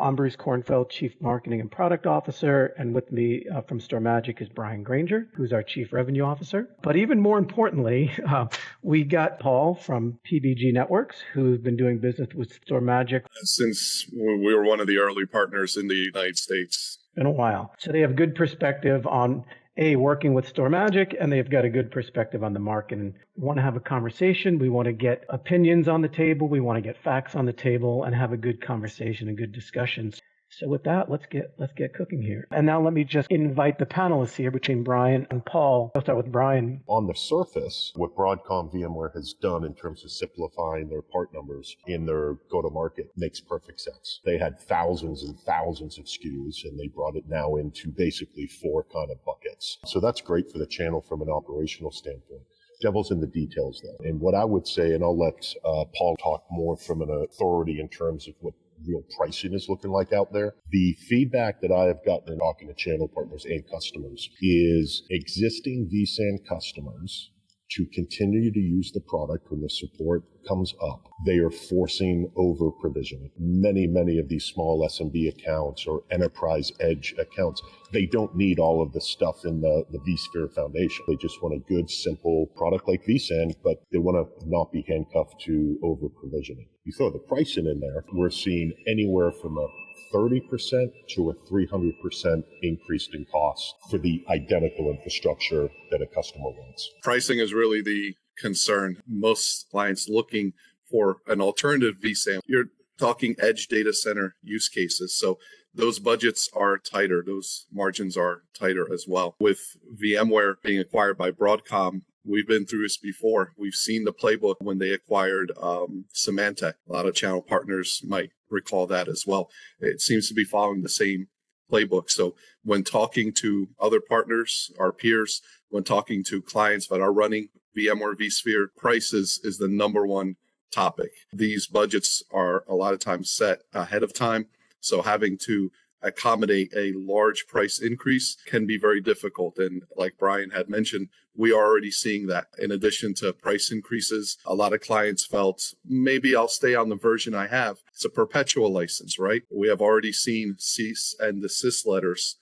I'm Bruce Kornfeld, Chief Marketing and Product Officer, and with me from StorMagic is Brian Grainger, who's our Chief Revenue Officer. But even more importantly, we got Paul from PBG Networks, who's been doing business with StorMagic since we were one of the early partners in the United States. In a while. So they have good perspective on working with StorMagic, and they've got a good perspective on the market. And we want to have a conversation. We want to get opinions on the table. We want to get facts on the table and have a good conversation and good discussions. So with that, let's get cooking here. And now let me just invite the panelists here between Brian and Paul. I'll start with Brian. On the surface, what Broadcom VMware has done in terms of simplifying their part numbers in their go-to-market makes perfect sense. They had thousands and thousands of SKUs, and they brought it now into basically 4 kind of buckets. So that's great for the channel from an operational standpoint. Devil's in the details, though. And what I would say, and I'll let Paul talk more from an authority in terms of what real pricing is looking like out there. The feedback that I have gotten in talking to channel partners and customers is existing vSAN customers to continue to use the product when the support comes up. They are forcing over provisioning. Many of these small SMB accounts or enterprise edge accounts, they don't need all of the stuff in the vSphere foundation. They just want a good, simple product like vSAN, but they want to not be handcuffed to over provisioning. You throw the pricing in there, we're seeing anywhere from a 30% to a 300% increase in cost for the identical infrastructure that a customer wants. Pricing is really the concern. Most clients looking for an alternative vSAN. You're talking edge data center use cases. So those budgets are tighter. Those margins are tighter as well. With VMware being acquired by Broadcom, we've been through this before. We've seen the playbook when they acquired Symantec. A lot of channel partners might recall that as well. It seems to be following the same playbook. So when talking to other partners, our peers, when talking to clients that are running VMware vSphere, price is the number one topic. These budgets are a lot of times set ahead of time. So having to accommodate a large price increase can be very difficult. And like Brian had mentioned, we are already seeing that. In addition to price increases, a lot of clients felt, maybe I'll stay on the version I have. It's a perpetual license, right? We have already seen cease and desist letters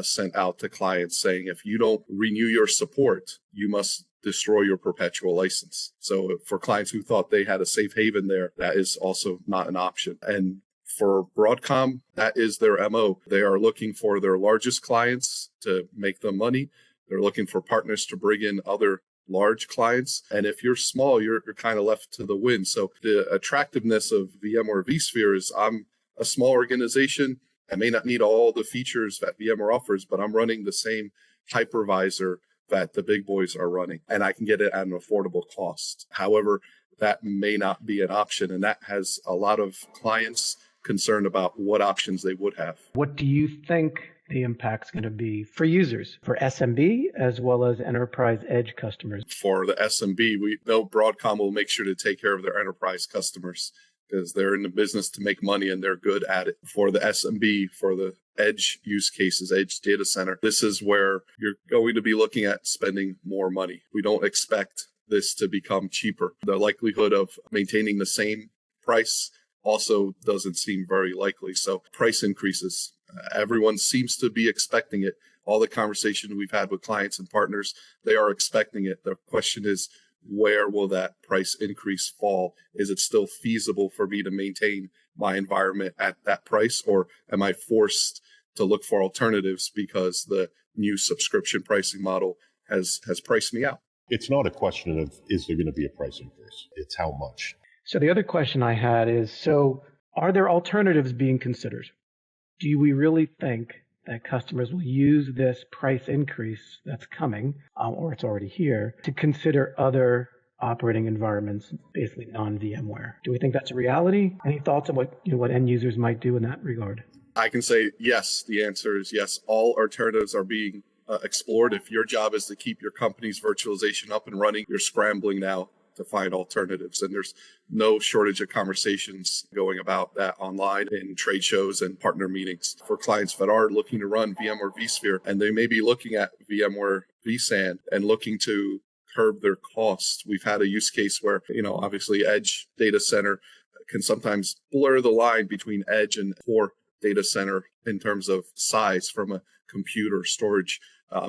sent out to clients saying, if you don't renew your support, you must destroy your perpetual license. So for clients who thought they had a safe haven there, that is also not an option. And for Broadcom, that is their MO. They are looking for their largest clients to make them money. They're looking for partners to bring in other large clients. And if you're small, you're kind of left to the wind. So the attractiveness of VMware vSphere is I'm a small organization. I may not need all the features that VMware offers, but I'm running the same hypervisor that the big boys are running, and I can get it at an affordable cost. However, that may not be an option, and that has a lot of clients concerned about what options they would have. What do you think the impact's going to be for users, for SMB as well as enterprise edge customers? For the SMB, we know Broadcom will make sure to take care of their enterprise customers because they're in the business to make money and they're good at it. For the SMB, for the edge use cases, edge data center, this is where you're going to be looking at spending more money. We don't expect this to become cheaper. The likelihood of maintaining the same price also doesn't seem very likely. So price increases, everyone seems to be expecting it. All the conversation we've had with clients and partners, they are expecting it. The question is, where will that price increase fall? Is it still feasible for me to maintain my environment at that price, or am I forced to look for alternatives because the new subscription pricing model has priced me out? It's not a question of, is there going to be a price increase? It's how much. So the other question I had is, so are there alternatives being considered? Do we really think that customers will use this price increase that's coming, or it's already here, to consider other operating environments, basically non-VMware? Do we think that's a reality? Any thoughts on what end users might do in that regard? I can say yes. The answer is yes. All alternatives are being explored. If your job is to keep your company's virtualization up and running, you're scrambling now to find alternatives. And there's no shortage of conversations going about that online in trade shows and partner meetings for clients that are looking to run VMware vSphere. And they may be looking at VMware vSAN and looking to curb their costs. We've had a use case where, obviously edge data center can sometimes blur the line between edge and core data center in terms of size from a computer storage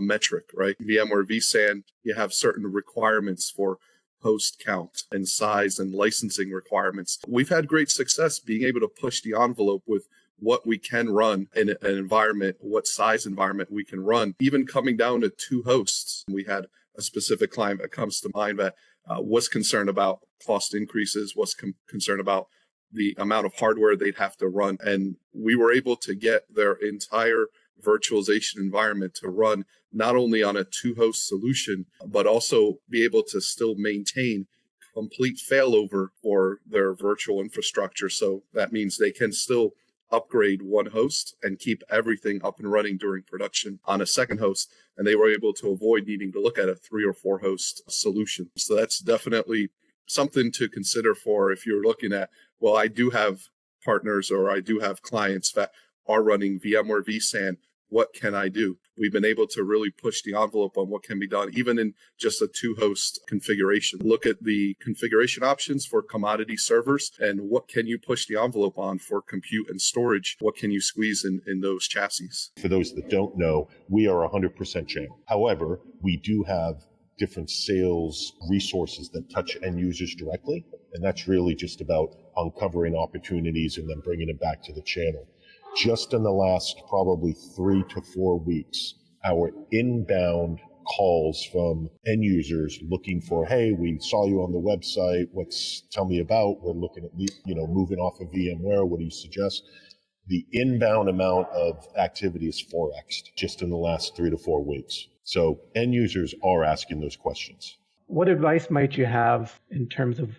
metric, right? VMware vSAN, you have certain requirements for host count and size and licensing requirements. We've had great success being able to push the envelope with what we can run in an environment, what size environment we can run, even coming down to 2 hosts. We had a specific client that comes to mind that was concerned about cost increases, was concerned about the amount of hardware they'd have to run. And we were able to get their entire virtualization environment to run not only on a 2-host solution, but also be able to still maintain complete failover for their virtual infrastructure. So that means they can still upgrade 1 host and keep everything up and running during production on a 2nd host. And they were able to avoid needing to look at a 3 or 4 host solution. So that's definitely something to consider for if you're looking at, well, I do have partners or I do have clients that are running VMware vSAN. What can I do? We've been able to really push the envelope on what can be done, even in just a 2-host configuration. Look at the configuration options for commodity servers and what can you push the envelope on for compute and storage? What can you squeeze in those chassis? For those that don't know, we are 100% channel. However, we do have different sales resources that touch end users directly. And that's really just about uncovering opportunities and then bringing it back to the channel. Just in the last probably 3 to 4 weeks, our inbound calls from end users looking for, hey, we saw you on the website. Tell me about, we're looking at, moving off of VMware. What do you suggest? The inbound amount of activity is 4x just in the last 3 to 4 weeks. So end users are asking those questions. What advice might you have in terms of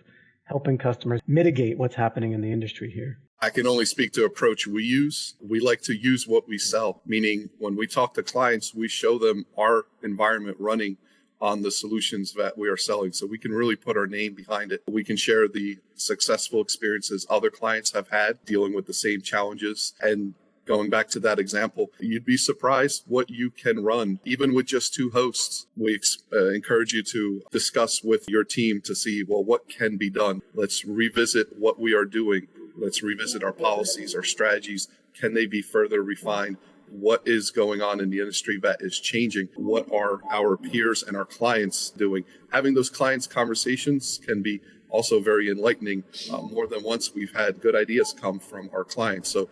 helping customers mitigate what's happening in the industry here? I can only speak to approach we use. We like to use what we sell, meaning when we talk to clients, we show them our environment running on the solutions that we are selling. So we can really put our name behind it. We can share the successful experiences other clients have had dealing with the same challenges. And going back to that example, you'd be surprised what you can run, even with just 2 hosts. We encourage you to discuss with your team to see, well, what can be done? Let's revisit what we are doing. Let's revisit our policies, our strategies. Can they be further refined? What is going on in the industry that is changing? What are our peers and our clients doing? Having those clients' conversations can be also very enlightening. More than once, we've had good ideas come from our clients. So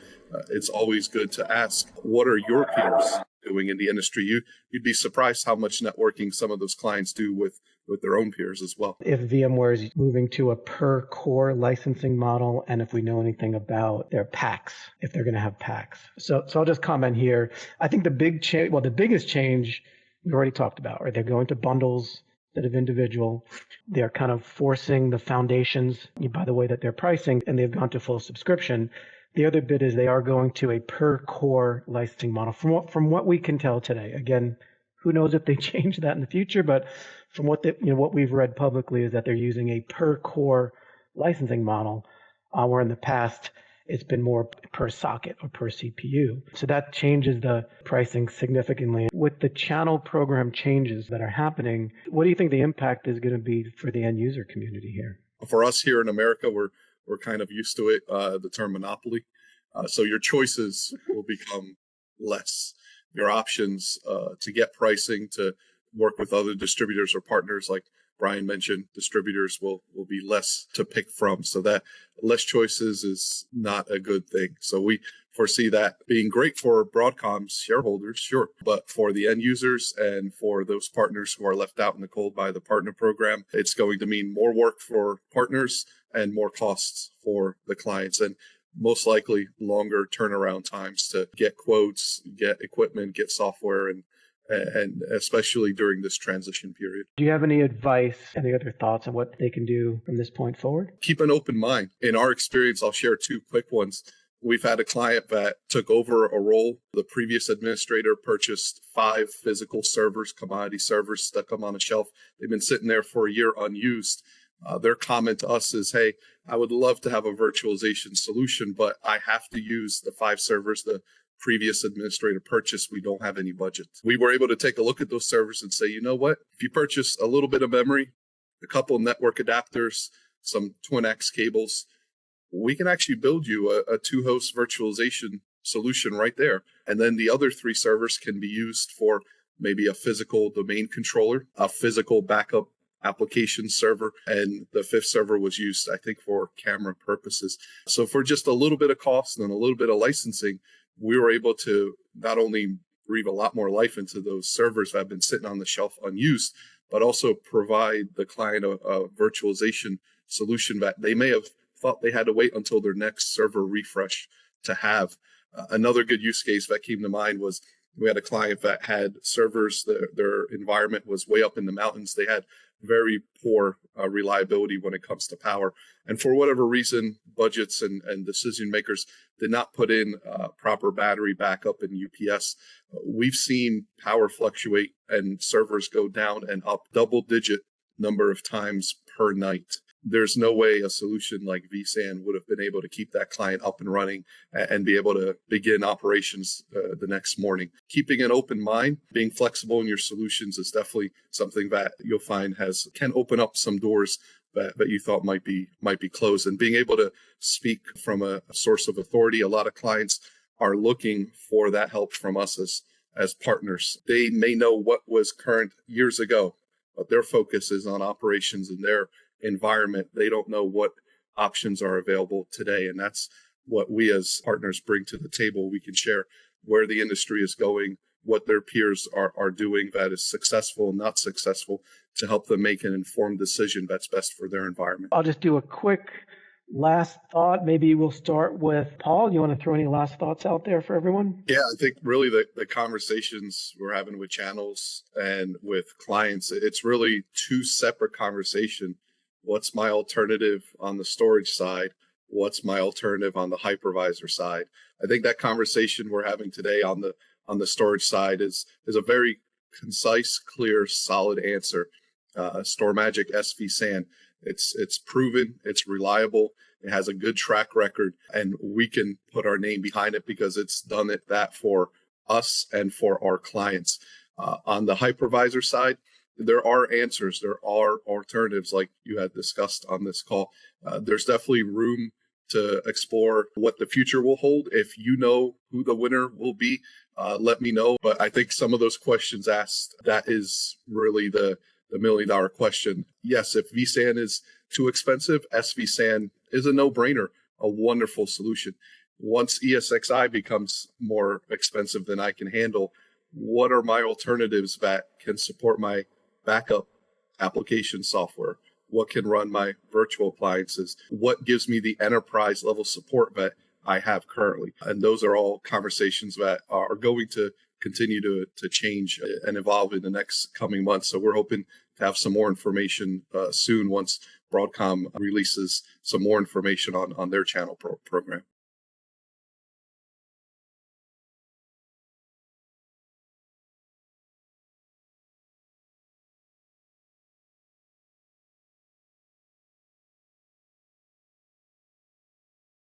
it's always good to ask, what are your peers doing in the industry? You'd be surprised how much networking some of those clients do with their own peers as well. If VMware is moving to a per core licensing model, and if we know anything about their packs, if they're going to have packs. So I'll just comment here. I think the biggest change we've already talked about, right? They're going to bundles instead of individual. They're kind of forcing the foundations by the way that they're pricing, and they've gone to full subscription. The other bit is they are going to a per core licensing model from what we can tell today. Again, who knows if they change that in the future, but from what we've read publicly is that they're using a per core licensing model, where in the past it's been more per socket or per CPU. So that changes the pricing significantly. With the channel program changes that are happening, what do you think the impact is going to be for the end user community here? For us here in America, we're kind of used to it, the term monopoly. So your choices will become less. Your options to get pricing, to work with other distributors or partners, like Brian mentioned, distributors will be less to pick from. So that less choices is not a good thing. So we foresee that being great for Broadcom's shareholders, sure. But for the end users and for those partners who are left out in the cold by the partner program, it's going to mean more work for partners and more costs for the clients. And most likely longer turnaround times to get quotes, get equipment, get software, and especially during this transition period. Do you have any advice, any other thoughts on what they can do from this point forward? Keep an open mind. In our experience, I'll share 2 quick ones. We've had a client that took over a role. The previous administrator purchased 5 physical servers, commodity servers, stuck them on a shelf. They've been sitting there for a year unused. Their comment to us is, hey, I would love to have a virtualization solution, but I have to use the 5 servers the previous administrator purchased. We don't have any budget. We were able to take a look at those servers and say, you know what? If you purchase a little bit of memory, a couple of network adapters, some twin X cables, we can actually build you a 2-host virtualization solution right there. And then the other 3 servers can be used for maybe a physical domain controller, a physical backup application server, and the 5th server was used, I think, for camera purposes. So for just a little bit of cost and a little bit of licensing, we were able to not only breathe a lot more life into those servers that have been sitting on the shelf unused, but also provide the client a virtualization solution that they may have thought they had to wait until their next server refresh to have. Another good use case that came to mind was we had a client that had servers, their environment was way up in the mountains. They had very poor reliability when it comes to power. And for whatever reason, budgets and decision makers did not put in proper battery backup and UPS. We've seen power fluctuate and servers go down and up double-digit number of times per night. There's no way a solution like vSAN would have been able to keep that client up and running and be able to begin operations the next morning. Keeping an open mind, being flexible in your solutions is definitely something that you'll find can open up some doors that you thought might be closed. And being able to speak from a source of authority, a lot of clients are looking for that help from us as partners. They may know what was current years ago, but their focus is on operations in their environment. They don't know what options are available today. And that's what we as partners bring to the table. We can share where the industry is going, what their peers are doing that is successful and not successful to help them make an informed decision that's best for their environment. I'll just do a quick last thought. Maybe we'll start with Paul. You want to throw any last thoughts out there for everyone? Yeah, I think really the conversations we're having with channels and with clients, it's really 2 separate conversations. What's my alternative on the storage side? What's my alternative on the hypervisor side? I think that conversation we're having today on the storage side is a very concise, clear, solid answer. StorMagic SVSAN, it's proven, it's reliable, it has a good track record, and we can put our name behind it because it's done that for us and for our clients. On the hypervisor side, there are answers, there are alternatives like you had discussed on this call. There's definitely room to explore what the future will hold. If you know who the winner will be, let me know. But I think some of those questions asked, that is really the $1 million question. Yes, if vSAN is too expensive, SVSAN is a no-brainer, a wonderful solution. Once ESXi becomes more expensive than I can handle, what are my alternatives that can support my backup application software? What can run my virtual appliances? What gives me the enterprise level support that I have currently? And those are all conversations that are going to continue to change and evolve in the next coming months. So we're hoping to have some more information soon once Broadcom releases some more information on their channel program.